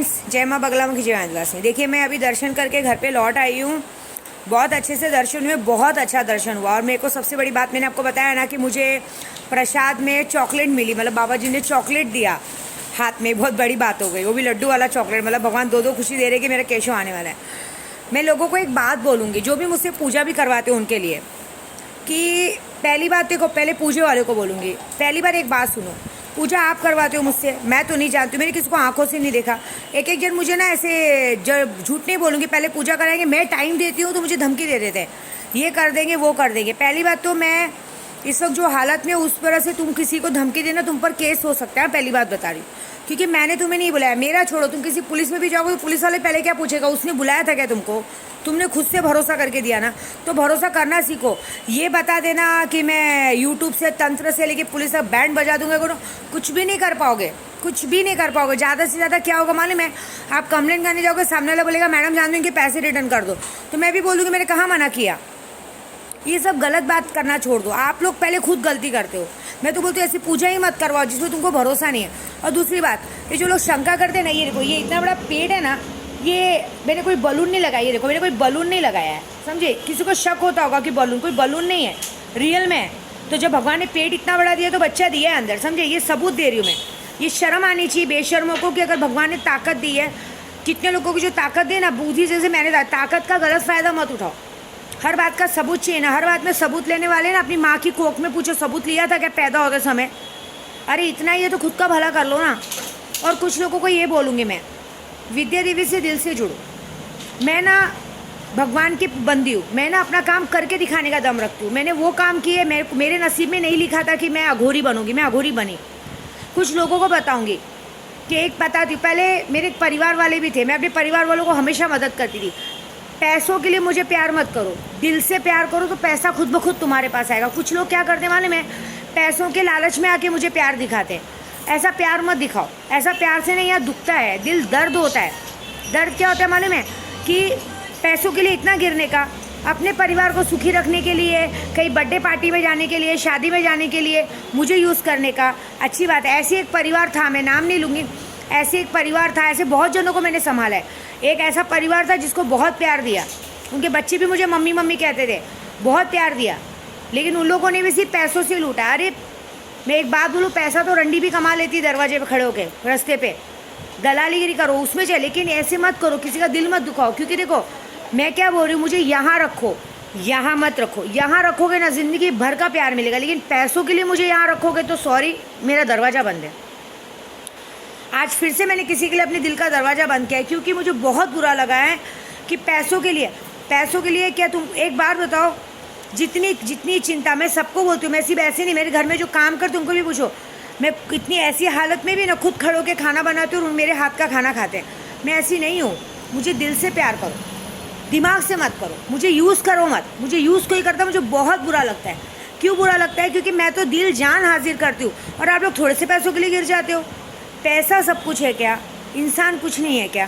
Friends, जय माँ बगला मुखी, जय आदिवासी। देखिए, मैं अभी दर्शन करके घर पे लौट आई हूँ। बहुत अच्छे से दर्शन हुए, बहुत अच्छा दर्शन हुआ। और मेरे को सबसे बड़ी बात, मैंने आपको बताया ना कि मुझे प्रसाद में चॉकलेट मिली, मतलब बाबा जी ने चॉकलेट दिया हाथ में। बहुत बड़ी बात हो गई, वो भी लड्डू वाला चॉकलेट। मतलब भगवान दो दो खुशी दे रहे कि मेरा केशव आने वाला है। मैं लोगों को एक बात बोलूँगी, जो भी मुझसे पूजा भी करवाते हो उनके लिए, कि पहली बात देखो, पहले पूजे वाले को बोलूँगी, पहली बार एक बात सुनो। पूजा आप करवाते हो मुझसे, मैं तो नहीं जानती, मैंने किसी को आंखों से नहीं देखा। एक एक जन मुझे ना ऐसे झूठ नहीं बोलूँगी, पहले पूजा कराएंगे, मैं टाइम देती हूँ तो मुझे धमकी दे देते हैं, ये कर देंगे वो कर देंगे। पहली बात तो मैं इस वक्त जो हालत में, उस तरह से तुम किसी को धमकी देना, तुम पर केस हो सकता है। पहली बात बता रही हूँ, क्योंकि मैंने तुम्हें नहीं बुलाया। मेरा छोड़ो, तुम किसी पुलिस में भी जाओगे तो पुलिस वाले पहले क्या पूछेगा, उसने बुलाया था क्या तुमको? तुमने खुद से भरोसा करके दिया ना, तो भरोसा करना सीखो। ये बता देना कि मैं यूट्यूब से, तंत्र से लेके पुलिस तक बैंड बजा दूंगा, कुछ भी नहीं कर पाओगे, कुछ भी नहीं कर पाओगे। ज़्यादा से ज़्यादा क्या होगा मालूम है? आप कंप्लेंट करने जाओगे, सामने वाला बोलेगा मैडम जान दो, इनके पैसे रिटर्न कर दो, तो मैं भी बोलूँगी मैंने कहाँ मना किया। ये सब गलत बात करना छोड़ दो। आप लोग पहले खुद गलती करते हो। मैं तो बोलती हूँ ऐसी पूजा ही मत करवाओ जिसमें तुमको भरोसा नहीं है। और दूसरी बात, ये जो लोग शंका करते हैं ना, ये देखो, ये इतना बड़ा पेड़ है ना, ये मैंने कोई बलून नहीं लगाया। ये देखो, मैंने कोई बलून नहीं लगाया है, समझे? किसी को शक होता होगा कि बलून, कोई बलून नहीं है, रियल में है। तो जब भगवान ने पेट इतना बड़ा दिया तो बच्चा दिया है अंदर, समझे? ये सबूत दे रही हूँ मैं। ये शर्म आनी चाहिए बेशर्मों को कि अगर भगवान ने ताकत दी है, कितने लोगों की जो ताकत दे ना, बुद्धि जैसे मैंने, ताकत का गलत फ़ायदा मत उठाओ। हर बात का सबूत चाहिए ना, हर बात में सबूत लेने वाले ना, अपनी माँ की कोख में पूछो सबूत लिया था क्या पैदा होते समय? अरे इतना ही है तो खुद का भला कर लो ना। और कुछ लोगों को ये बोलूँगी मैं, विद्या देवी से दिल से जुड़ो। मैं ना भगवान की बंदी हूँ, मैं ना अपना काम करके दिखाने का दम रखती हूँ। मैंने वो काम किए, मेरे नसीब में नहीं लिखा था कि मैं अघोरी बनूँगी, मैं अघोरी बनी। कुछ लोगों को बताऊँगी कि एक बताती हूँ, पहले मेरे परिवार वाले भी थे, मैं अपने परिवार वालों को हमेशा मदद करती थी। पैसों के लिए मुझे प्यार मत करो, दिल से प्यार करो तो पैसा खुद ब खुद तुम्हारे पास आएगा। कुछ लोग क्या करते हैं मालूम है? पैसों के लालच में आके मुझे प्यार दिखाते हैं। ऐसा प्यार मत दिखाओ, ऐसा प्यार से नहीं, यार दुखता है, दिल दर्द होता है। दर्द क्या होता है मालूम है? कि पैसों के लिए इतना गिरने का, अपने परिवार को सुखी रखने के लिए, कहीं बर्थडे पार्टी में जाने के लिए, शादी में जाने के लिए मुझे यूज़ करने का। अच्छी बात है, ऐसी एक परिवार था, मैं नाम नहीं लूँगी, ऐसे एक परिवार था, ऐसे बहुत जनों को मैंने संभाला है। एक ऐसा परिवार था जिसको बहुत प्यार दिया, उनके बच्चे भी मुझे मम्मी मम्मी कहते थे, बहुत प्यार दिया, लेकिन उन लोगों ने भी सिर्फ पैसों से लूटा। अरे मैं एक बात बोलूँ, पैसा तो रंडी भी कमा लेती दरवाजे पे खड़े होके, रास्ते पे दलालीगिरी करो उसमें चले, लेकिन ऐसे मत करो, किसी का दिल मत दुखाओ। क्योंकि देखो मैं क्या बोल रही हूँ, मुझे यहाँ रखो, यहाँ मत रखो। यहाँ रखोगे ना ज़िंदगी भर का प्यार मिलेगा, लेकिन पैसों के लिए मुझे यहाँ रखोगे तो सॉरी, मेरा दरवाज़ा बंद है। आज फिर से मैंने किसी के लिए अपने दिल का दरवाज़ा बंद किया है, क्योंकि मुझे बहुत बुरा लगा है कि पैसों के लिए क्या। तुम एक बार बताओ, जितनी चिंता, मैं सबको बोलती हूँ, मैं सिर्फ ऐसे नहीं, मेरे घर में जो काम करते उनको भी पूछो, मैं इतनी ऐसी हालत में भी ना खुद खड़े होकर खाना बनाती हूँ और मेरे हाथ का खाना खाते हैं। मैं ऐसी नहीं हूँ। मुझे दिल से प्यार करो, दिमाग से मत करो, मुझे यूज़ करो मत। मुझे यूज़ कोई करता, मुझे बहुत बुरा लगता है। क्यों बुरा लगता है? क्योंकि मैं तो दिल जान हाजिर करती हूँ और आप लोग थोड़े से पैसों के लिए गिर जाते हो। पैसा सब कुछ है क्या? इंसान कुछ नहीं है क्या?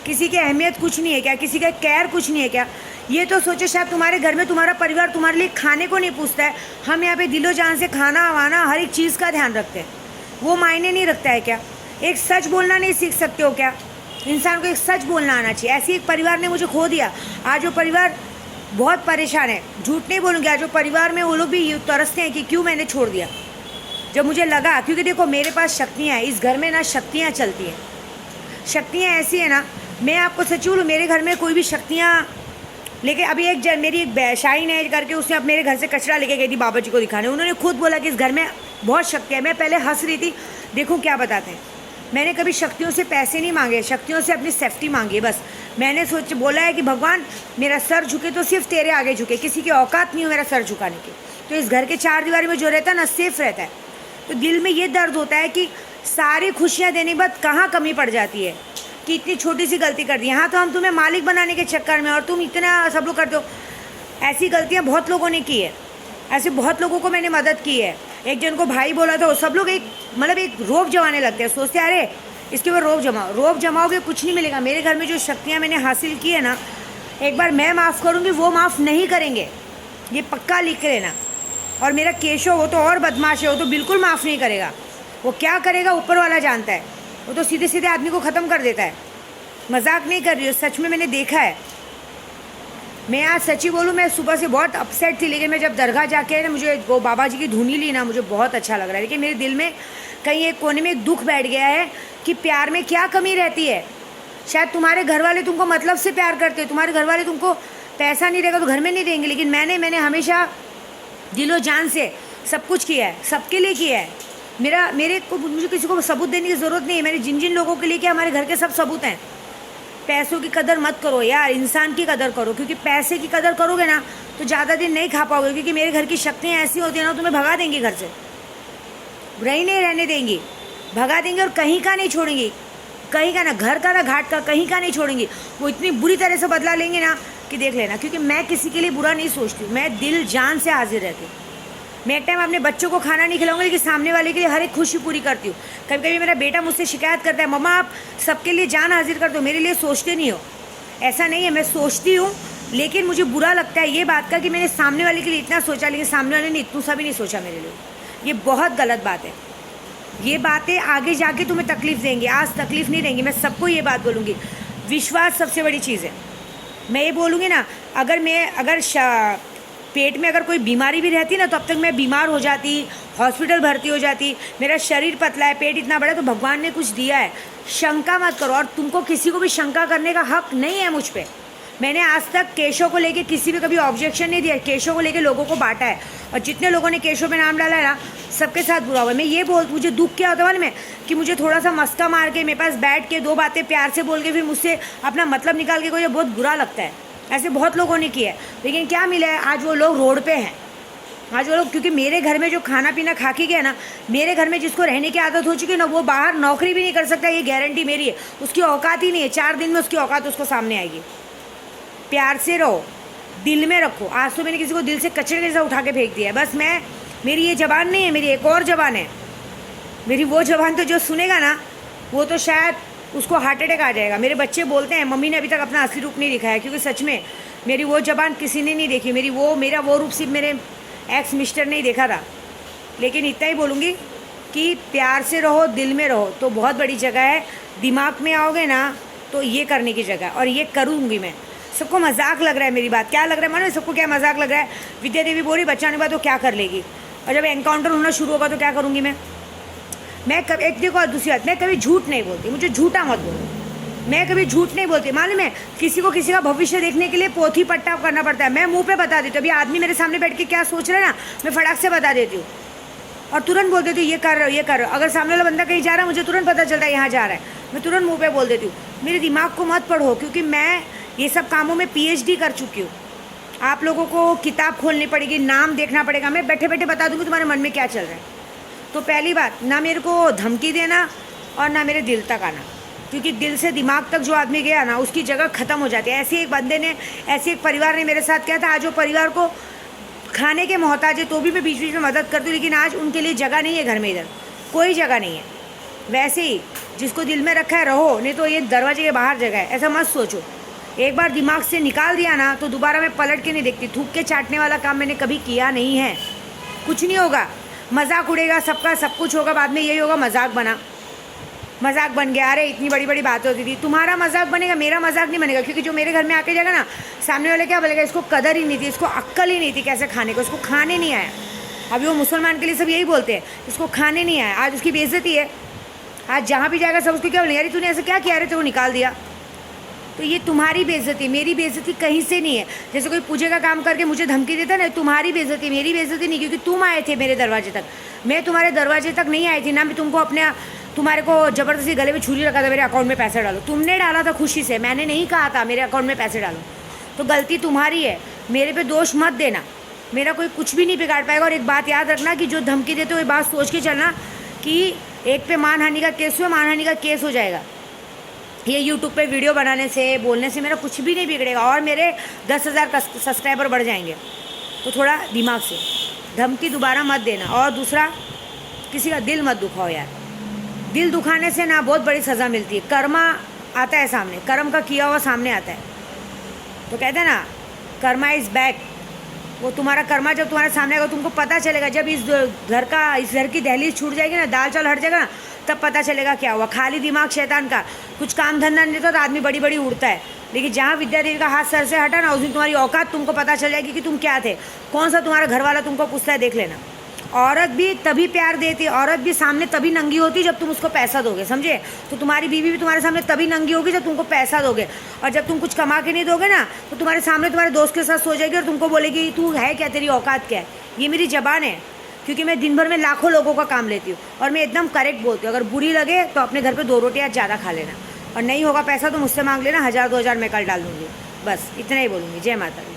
किसी की अहमियत कुछ नहीं है क्या? किसी का केयर कुछ नहीं है क्या? ये तो सोचो, शायद तुम्हारे घर में तुम्हारा परिवार तुम्हारे लिए खाने को नहीं पूछता है, हम यहाँ पे दिलो जान से खाना वाना हर एक चीज़ का ध्यान रखते हैं। वो मायने नहीं रखता है क्या? एक सच बोलना नहीं सीख सकते हो क्या? इंसान को एक सच बोलना आना चाहिए। ऐसे एक परिवार ने मुझे खो दिया। आज वो परिवार बहुत परेशान है, झूठ नहीं बोलूँगी। आज वो परिवार में वो लोग भी तरसते हैं कि क्यों मैंने छोड़ दिया। जब मुझे लगा, क्योंकि देखो मेरे पास शक्तियाँ हैं, इस घर में ना शक्तियाँ चलती हैं। शक्तियाँ ऐसी है ना, मैं आपको सच बोलूँ, मेरे घर में कोई भी शक्तियाँ लेके, अभी मेरी एक शाइन है करके, उसने अब मेरे घर से कचरा लेके गई थी बाबा जी को दिखाने। उन्होंने खुद बोला कि इस घर में बहुत शक्ति है। मैं पहले हंस रही थी, देखूँ क्या बताते हैं। मैंने कभी शक्तियों से पैसे नहीं मांगे, शक्तियों से अपनी सेफ्टी मांगी बस। मैंने बोला है कि भगवान मेरा सर झुके तो सिर्फ तेरे आगे झुके, किसी की औकात नहीं हो मेरा सर झुकाने की। तो इस घर के चार दीवारी में जो रहता है ना, सेफ रहता है। तो दिल में ये दर्द होता है कि सारी खुशियाँ देने के बाद कहाँ कमी पड़ जाती है, कि इतनी छोटी सी गलती कर दी। यहाँ तो हम तुम्हें मालिक बनाने के चक्कर में, और तुम इतना सब लोग करते हो। ऐसी गलतियाँ बहुत लोगों ने की है, ऐसे बहुत लोगों को मैंने मदद की है। एक जन को भाई बोला था, सब लोग एक रोब जमाने लगते हैं, सोचते हैं अरे इसके ऊपर रोब जमाओगे कुछ नहीं मिलेगा। मेरे घर में जो शक्तियाँ मैंने हासिल की है ना, एक बार मैं माफ़ करूँगी, वो माफ़ नहीं करेंगे, ये पक्का लिख लेना। और मेरा केशव, वो तो और बदमाश है, वो तो बिल्कुल माफ़ नहीं करेगा। वो क्या करेगा ऊपर वाला जानता है। वो तो सीधे सीधे आदमी को ख़त्म कर देता है। मजाक नहीं कर रही हूँ, सच में मैंने देखा है। मैं आज सच्ची बोलूँ, मैं सुबह से बहुत अपसेट थी, लेकिन मैं जब दरगाह जाके ना मुझे वो बाबा जी की धुनी ली ना, मुझे बहुत अच्छा लग रहा है। लेकिन मेरे दिल में कहीं एक कोने में एक दुख बैठ गया है कि प्यार में क्या कमी रहती है। शायद तुम्हारे घर वाले तुमको मतलब से प्यार करते हैं, तुम्हारे घर वाले तुमको पैसा नहीं देगा तो घर में नहीं देंगे, लेकिन मैंने हमेशा दिलो जान से सब कुछ किया है, सबके लिए किया है। मुझे किसी को सबूत देने की ज़रूरत नहीं है। मैंने जिन जिन लोगों के लिए किया, हमारे घर के सब सबूत हैं। पैसों की कदर मत करो यार, इंसान की कदर करो, क्योंकि पैसे की कदर करोगे ना तो ज़्यादा दिन नहीं खा पाओगे। क्योंकि मेरे घर की शक्तियाँ ऐसी होती हैं ना, तुम्हें भगा देंगी घर से, रही नहीं रहने देंगी, भगा देंगे और कहीं का नहीं छोड़ेंगी, कहीं का ना घर का ना घाट का, कहीं का नहीं छोड़ेंगी। वो इतनी बुरी तरह से बदला लेंगे ना कि देख लेना। क्योंकि मैं किसी के लिए बुरा नहीं सोचती हूँ, मैं दिल जान से हाजिर रहती हूँ। मैं एक टाइम अपने बच्चों को खाना नहीं खिलाऊंगी, लेकिन सामने वाले के लिए हर एक खुशी पूरी करती हूँ। कभी कभी मेरा बेटा मुझसे शिकायत करता है, मम्मा आप सबके लिए जान हाजिर कर दो, मेरे लिए सोचते नहीं हो। ऐसा नहीं है, मैं सोचती हूँ, लेकिन मुझे बुरा लगता है ये बात का कि मैंने सामने वाले के लिए इतना सोचा, लेकिन सामने वाले ने इतना सा भी नहीं सोचा मेरे लिए। ये बहुत गलत बात है। ये बातें आगे जाके तुम्हें तकलीफ़ देंगी, आज तकलीफ़ नहीं देंगी। मैं सबको ये बात बोलूँगी, विश्वास सबसे बड़ी चीज़ है। मैं ये बोलूँगी ना, अगर पेट में अगर कोई बीमारी भी रहती ना, तो अब तक मैं बीमार हो जाती, हॉस्पिटल भर्ती हो जाती। मेरा शरीर पतला है, पेट इतना बड़ा है, तो भगवान ने कुछ दिया है। शंका मत करो, और तुमको किसी को भी शंका करने का हक नहीं है मुझ पर। मैंने आज तक केशव को लेके किसी भी कभी ऑब्जेक्शन नहीं दिया। केशव को लेके लोगों को बांटा है, और जितने लोगों ने केशव में नाम डाला है ना, सबके साथ बुरा हुआ है। मैं ये मुझे दुख क्या होता है ना, कि मुझे थोड़ा सा मस्का मार के मेरे पास बैठ के दो बातें प्यार से बोल के फिर मुझसे अपना मतलब निकाल के कोई, बहुत बुरा लगता है। ऐसे बहुत लोगों ने किया है, लेकिन क्या मिला है, आज वो लोग रोड पे हैं। आज वो लोग, क्योंकि मेरे घर में जो खाना पीना खा के गया ना, मेरे घर में जिसको रहने की आदत हो चुकी है ना, वो बाहर नौकरी भी नहीं कर सकता, ये गारंटी मेरी है। उसकी औकात ही नहीं है, 4 दिन में उसकी औकात उसको सामने आएगी। प्यार से रहो, दिल में रखो। आज तो मैंने किसी को दिल से कचरे जैसा उठा के फेंक दिया है। बस मेरी ये ज़बान नहीं है, मेरी एक और ज़बान है। मेरी वो ज़बान तो जो सुनेगा ना, वो तो शायद उसको हार्ट अटैक आ जाएगा। मेरे बच्चे बोलते हैं, मम्मी ने अभी तक अपना असली रूप नहीं दिखाया, क्योंकि सच में मेरी वो ज़बान किसी ने नहीं देखी। मेरा वो रूप सिर्फ मेरे एक्स मिस्टर ने ही देखा था। लेकिन इतना ही बोलूँगी कि प्यार से रहो, दिल में रहो, तो बहुत बड़ी जगह है। दिमाग में आओगे ना तो ये करने की जगह, और ये करूँगी मैं। सबको मजाक लग रहा है मेरी बात, क्या लग रहा है मानो, सबको क्या मजाक लग रहा है। विद्या देवी बोली बचाने बाद तो क्या कर लेगी, और जब एनकाउंटर होना शुरू होगा तो क्या करूँगी मैं कभी, एक देखो, और दूसरी बात, मैं कभी झूठ नहीं बोलती, मुझे झूठा मत बोलो। मैं कभी झूठ नहीं बोलती। मालूम है, किसी को किसी का भविष्य देखने के लिए पोथी पट्टा करना पड़ता है। मैं मुंह पे बता देती हूँ। अभी आदमी मेरे सामने बैठ के क्या सोच रहा है ना, मैं फटाक से बता देती हूँ और तुरंत बोल देती हूँ ये कर रहे हो, ये कर रहे हो। अगर सामने वाला बंदा कहीं जा रहा है, मुझे तुरंत पता चलता है यहाँ जा रहा है, मैं तुरंत मुँह पर बोल देती हूँ। मेरे दिमाग को मत पढ़ो, क्योंकि मैं ये सब कामों में PhD कर चुकी हूँ। आप लोगों को किताब खोलनी पड़ेगी, नाम देखना पड़ेगा। मैं बैठे बैठे बता दूँगी तुम्हारे मन में क्या चल रहा है। तो पहली बात, ना मेरे को धमकी देना और ना मेरे दिल तक आना, क्योंकि दिल से दिमाग तक जो आदमी गया ना, उसकी जगह ख़त्म हो जाती है। ऐसे एक बंदे ने, ऐसे एक परिवार ने मेरे साथ किया था। आज वो परिवार को खाने के मोहताज है, तो भी मैं बीच बीच में मदद करती हूँ, लेकिन आज उनके लिए जगह नहीं है घर में, इधर कोई जगह नहीं है। वैसे ही जिसको दिल में रखा है रहो, नहीं तो ये दरवाजे के बाहर जगह है, ऐसा मत सोचो। एक बार दिमाग से निकाल दिया ना, तो दोबारा मैं पलट के नहीं देखती। थूक के चाटने वाला काम मैंने कभी किया नहीं है। कुछ नहीं होगा, मजाक उड़ेगा सबका, सब कुछ होगा, बाद में यही होगा मजाक बन गया। अरे इतनी बड़ी बड़ी बातें होती थी। तुम्हारा मजाक बनेगा, मेरा मजाक नहीं बनेगा, क्योंकि जो मेरे घर में आके जाएगा ना, सामने वाले क्या बोलेगा, इसको कदर ही नहीं थी, इसको अक्ल ही नहीं थी कैसे खाने को, इसको खाने नहीं आया। अभी वो मुसलमान के लिए सब यही बोलते हैं, इसको खाने नहीं आया। आज उसकी बेइज्जती है। आज जहाँ भी जाएगा सब उसको क्या बोलेंगे, अरे तूने ऐसे क्या किया, अरे तेरे को निकाल दिया। तो ये तुम्हारी बेइज्जती, मेरी बेइज्जती कहीं से नहीं है। जैसे कोई पूजे का काम करके मुझे धमकी देता ना, तुम्हारी बेइज्जती, मेरी बेइज्जती नहीं, क्योंकि तुम आए थे मेरे दरवाजे तक। मैं तुम्हारे दरवाजे तक नहीं आई थी ना। मैं तुमको तुम्हारे को ज़बरदस्ती गले में छुरी रखा था, मेरे अकाउंट में पैसे डालो। तुमने डाला था खुशी से, मैंने नहीं कहा था मेरे अकाउंट में पैसे डालो। तो गलती तुम्हारी है, मेरे पे दोष मत देना। मेरा कोई कुछ भी नहीं बिगाड़ पाएगा। और एक बात याद रखना कि जो धमकी देते हुए बात सोच के चलना कि एक पे मानहानि का केस हुआ, मानहानि का केस हो जाएगा। ये यूट्यूब पे वीडियो बनाने से, बोलने से मेरा कुछ भी नहीं बिगड़ेगा, और मेरे 10,000 सब्सक्राइबर बढ़ जाएंगे। तो थोड़ा दिमाग से धमकी दोबारा मत देना। और दूसरा, किसी का दिल मत दुखाओ यार। दिल दुखाने से ना बहुत बड़ी सज़ा मिलती है। कर्मा आता है सामने, कर्म का किया हुआ सामने आता है। तो कहते हैं ना, कर्मा इज़ बैक। वो तुम्हारा कर्मा जब तुम्हारे सामने आएगा, तुमको पता चलेगा। जब इस घर की दहलीज छूट जाएगी ना, दाल चावल हट जाएगा ना, तब पता चलेगा क्या हुआ। खाली दिमाग शैतान का, कुछ काम धंधा नहीं देता तो आदमी बड़ी बड़ी उड़ता है, लेकिन जहाँ विद्या देवी का हाथ सर से हटा ना, उस दिन तुम्हारी औकात तुमको पता चल जाएगी कि तुम क्या थे। कौन सा तुम्हारा घर वाला तुमको पूछता है, देख लेना। औरत भी तभी प्यार देती, औरत भी सामने तभी नंगी होती जब तुम उसको पैसा दोगे, समझे। तो तुम्हारी बीवी भी तुम्हारे सामने तभी नंगी होगी जब तुमको पैसा दोगे, और जब तुम कुछ कमा के नहीं दोगे ना तो तुम्हारे सामने तुम्हारे दोस्त के साथ सो जाएगी और तुमको बोलेगी तू है क्या, तेरी औकात क्या है। ये मेरी ज़बान है, क्योंकि मैं दिन भर में लाखों लोगों का काम लेती हूँ और मैं एकदम करेक्ट बोलती हूँ। अगर बुरी लगे तो अपने घर पे 2 रोटियाँ ज़्यादा खा लेना, और नहीं होगा पैसा तो मुझसे मांग लेना, 1000 2000 मैं कल डाल दूँगी। बस इतना ही बोलूँगी। जय माता दी।